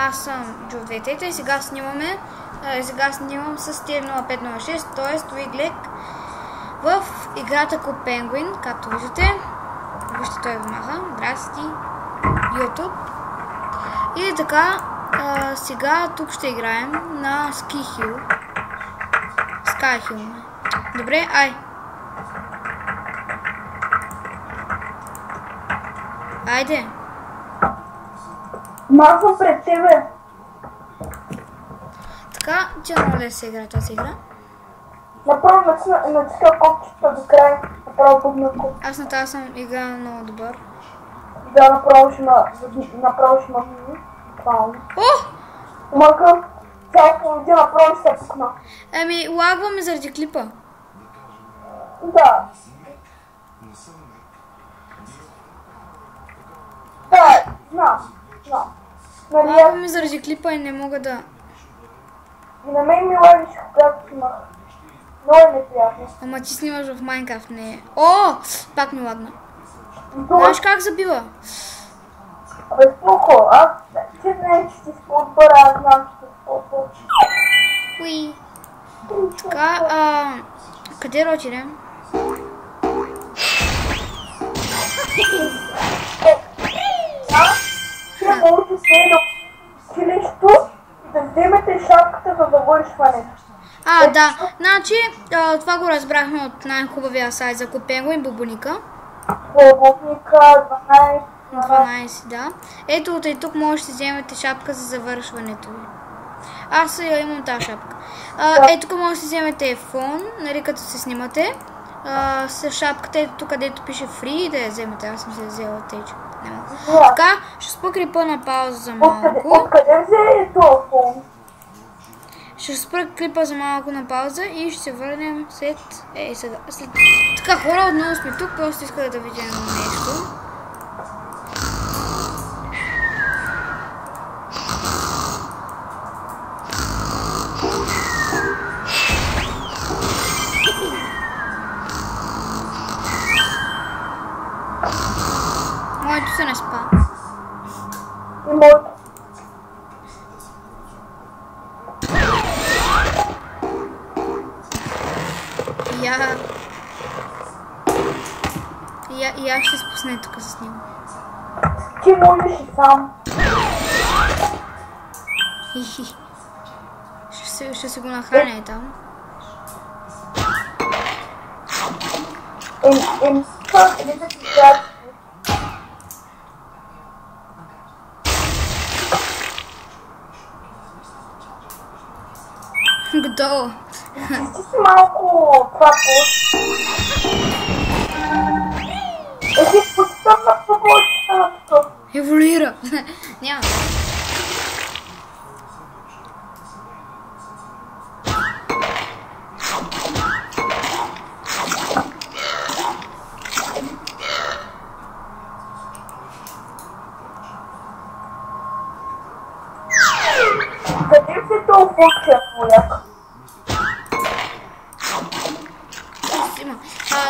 Аз съм Джовдетета и сега снимаме. Сега снимам с 0506, т.е. Уиглек в играта Куб Пенгуин, както виждате. Вижте, той маха. Здрасти, YouTube. И така, сега тук ще играем на Skyhill. Добре, ай. Айде. Малко пред тебе. Така, че много да се игра тази игра. Направо натиска копчета до край. Направо пъгна копчета. Аз на тази съм играл много добър. Да, направо ще ма мини. О! Мъка, цялото видео направо ще се пукна. Еми, лагваме заради клипа. Да. Да, знам. Лагваме заради клипа и не мога да... И на мен ми лагиш, когато снимах. Много неприятно. Ама ти снимаш в Майнкрафт, не. О! Пак ми лагна. Знаеш как забива? Абе, споко, аз ти знаеш, че си спотбър, аз знам, че си спотбър. Уи. Така, къде да отидем? Ще можете се да училището и да вземете шапката за завършване. Да. Значи, това го разбрахме от най-хубавия сайт за Куб Пенгуин, Бубуника. Бубуника, 12, да. Ето, и тук можете да вземете шапка за завършването ви. Аз имам тази шапка. Ето тук можете да вземете фон, нали, като се снимате. С шапката, ето тук, където пише free, да я вземете. Аз съм се взела тече. Така, ще спра клипа на пауза за малко. Откъде взе това фон? Ще спра клипа за малко на пауза и ще се върнем след... сега. Така, хора, отново сме тук, просто иска да видим нещо. Моето се не спа. И моето. И аз ще спусне тук с него. Ти можеш и сам. Ще се го нахраня и там. Това къде да ти кажа? Готово. Ти си малко това пост. Ти подстъпна по почта. Еволюира. Няма. Къде се това функция твояк?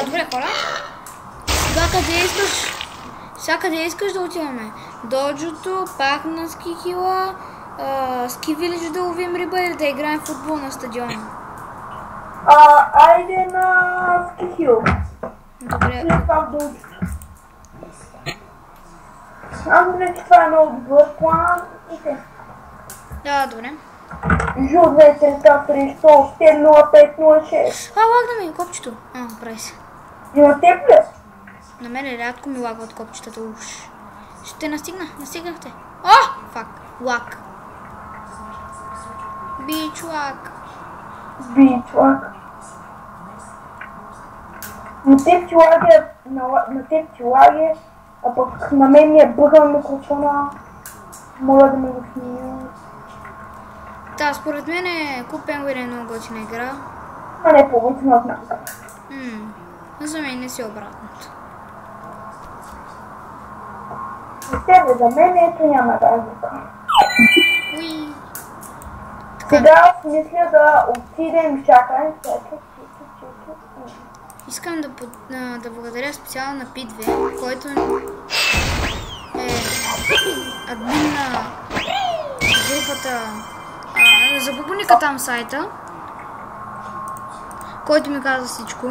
Добре, хора. Сега къде искаш да отиваме? Доджото, пак на Skyhill, Ski Village да ловим риба или да играем в футбол на стадиона? Айде на Skyhill. Добре. Аз мисля, че това е много добър план. Да, добре. Жу 2-3-3-100-05-06. Лагна ми копчето. Прави се. И на теб ли? На мен рядко ми лагват копчетата уж. Ще настигнахте. Фак. Лак. Бич лак. На теб ти лаге, а пък на мен ми е бъгъл микрофона. Моля да ме го снимя. Да, според мен Куб Пенгуин е много готина игра. А не по-готина от нас. За мен не си обратното. За тебе, за мен ето няма разлика. Сега аз мисля да отидем чакай. Искам да благодаря специално на P2, който е админ на групата за Бубоника там сайта, който ми каза всичко.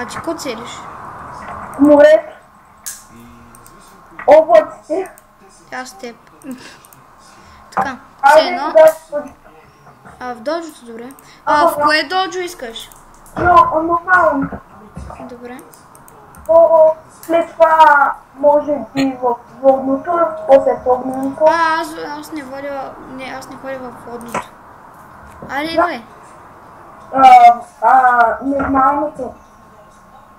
Ти какво целиш? Морето. Облаците. Аз теб. Така, все Айде, едно. да. В доджото, добре. В кое доджо искаш? Нормално. Добре. След това може би в водното, после в огненото. Аз не ходя в водното. Айде, идвай. Нормалното.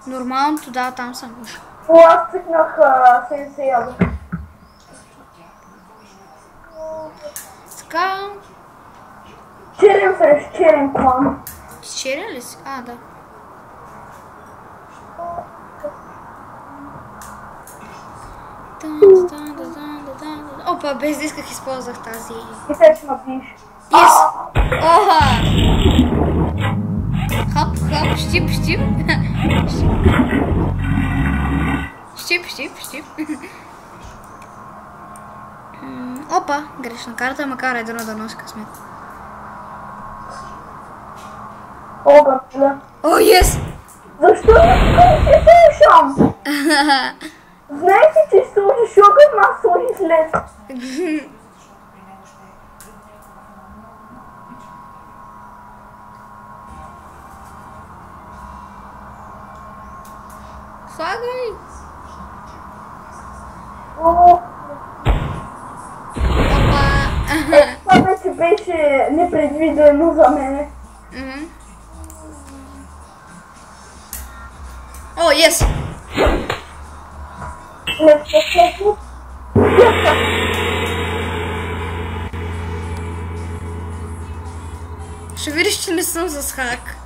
Нормалното, да, там съм. Аз цикнах 70 ядо. Така. Черен срещу черен клан. Черен ли си? Да. Опа, без да исках използвах тази. И те ще напиш. Yes! Оха! Хап, щип. Щип. Опа, грешна карта, макар едно да носи късмет. Yes! Защо не слушам? Знаеш ли, че сложиш огън, аз сложи след. Слагай! Опа! Опа! Това вече беше непредвидено за мене. Yes! Ще видиш, че не съм с хак.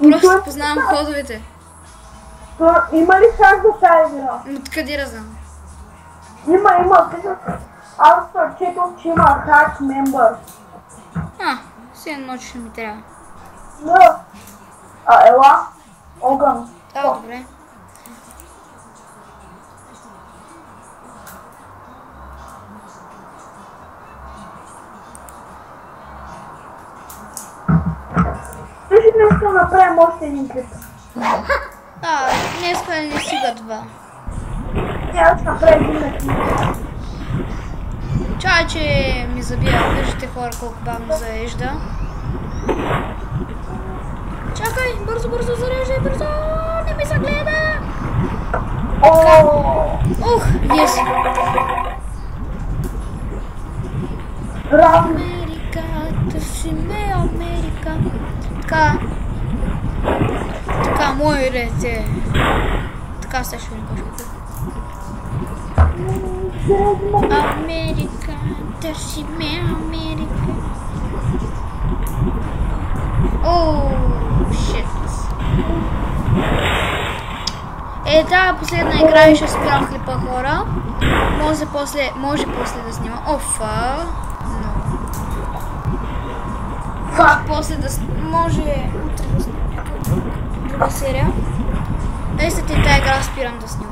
Просто познавам ходовете. Има ли хак за тази игра? Откъде да знам? Има. Аз четох, че има хак мембър. Все едно, че ще ми трябва. Да. Ела. Огън. Добре. Слушай, днес ще направим още един клип. Днес не стига два. Аз ще направим един клип. Чай, че ми забия. Виждате хора колко бавно заежда. Чакай, бързо, зареждай, бързо! Не ми загледа! Yes! Америка, търсиме Америка. Така, мой ред е. Така се ще ми кажа. Америка, търсиме Америка. Shit. Последна игра и ще спирам клипа, хора. Може после да снимам. После да може утре да снимам друга серия. След тази игра спирам да снимам.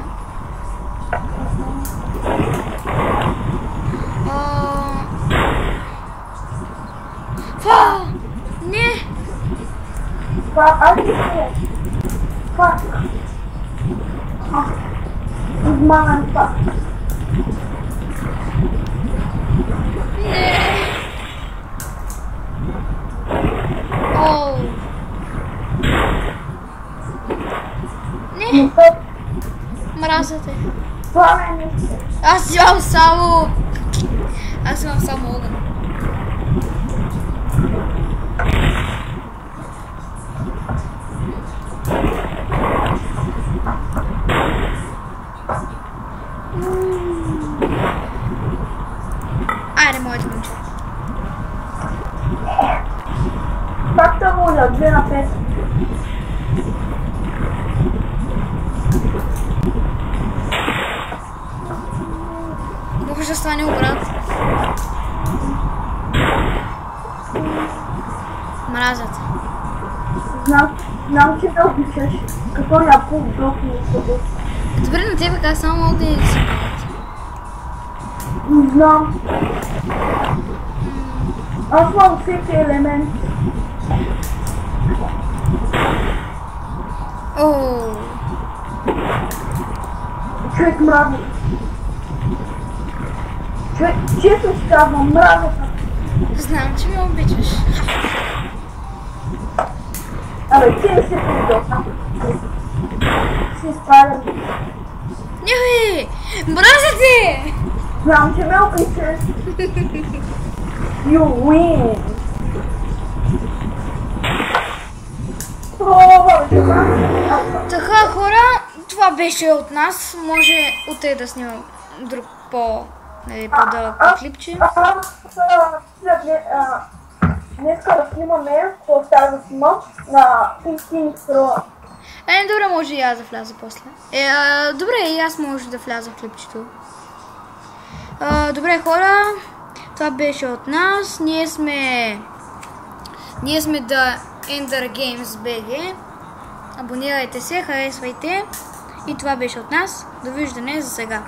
Не! Измамен фак. Не! Мразя те. Аз имам само огън. Айде, моето момче. Както воля, 2 на 5. Може да стане обрат. Мразят. Знам, че да обичаш. Като някакво блок не събър. Добре, на тебе как само мога да си правят? Не знам. Аз имам всеки елемент. Ооо. Човек мрази. Човек, често си казвам, мразя. Знам, че ме обичаш. Абе, ти не си придал. Си спалям. Нюхи! Мразя ти! Знам, че ме обичаш. You win. Така, хора, това беше от нас. Може утре да снимам друг по-дълъг клипче. Днеска да снимаме, какво остава да снимам на Pink Pro. Добре, може и аз да вляза после. Добре, и аз може да вляза в клипчето. Добре, хора, това беше от нас. Ние сме The Ender Games BG. Абонирайте се, харесвайте. И това беше от нас. Довиждане за сега.